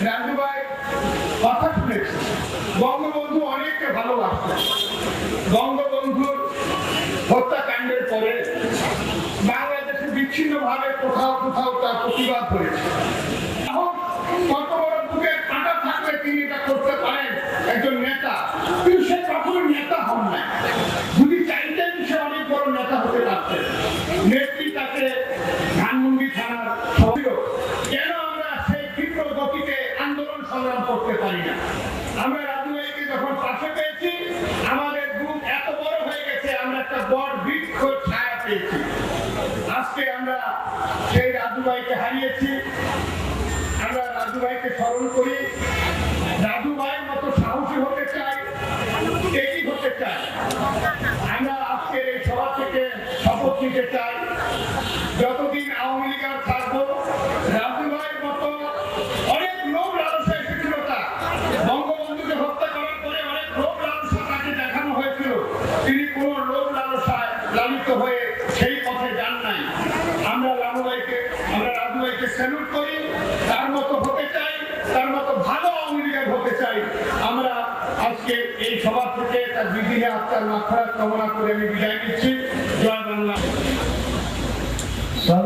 রাজু ভাই কথা শুনেছি, বঙ্গবন্ধু অনেককে ভালোবাসতেন। বঙ্গবন্ধুর হত্যাকাণ্ডের পরে বাংলাদেশে বিচ্ছিন্নভাবে কোথাও কোথাও তার প্রতিবাদ হয়েছে। এখন কত বড় বুকের কাঁটা থাকলে তিনি এটা করতে পারেন একজন নেতা, কিন্তু সে কখনো নেতা হন না। যদি চাইতেন সে অনেক বড় নেতা হতে পারতেন। নেত্রী তাকে ধানমন্ডি থানার সক্রিয়, কেন আমরা সেই তীব্র গতিতে আন্দোলন সংগ্রাম করতে পারি না? আমরা রাজু ভাইকে যখন পাশে পেয়েছি, আমাদের গ্রুপ এত বড় হয়ে গেছে, আমরা একটা বড় বৃক্ষ ছায়া পেয়েছি। আজকে আমরা সেই রাজু ভাইকে হারিয়েছি। আমরা রাজু ভাইকে স্মরণ করি। রাজু ভাইয়ের মতো সাহসী হতে চাই, এগিয়ে হতে চাই। আমরা আজকের এই সভা থেকে শপথ নিতে চাই, যতদিন আওয়ামী লীগ আর থাকবো, রাজু ভাইয়ের মতো অনেক লোক লালসা এসেছিল। তার বঙ্গবন্ধুকে হত্যা করার পরে অনেক লোক লালসা তাকে দেখানো হয়েছিল, তিনি কোন লোক লালসায় লালিত হয়ে সেই পথে যান নাই। আমরা রাজু ভাইকে স্যালুট করি, তার মতো হতে চাই, তার মতো ভালো আওয়ামী লীগের হতে চাই। আমরা আজকে এই সভা থেকে তার বিধিনে আত্মার মাত্রা কামনা করে আমি বিদায় নিচ্ছি। জয় বাংলা।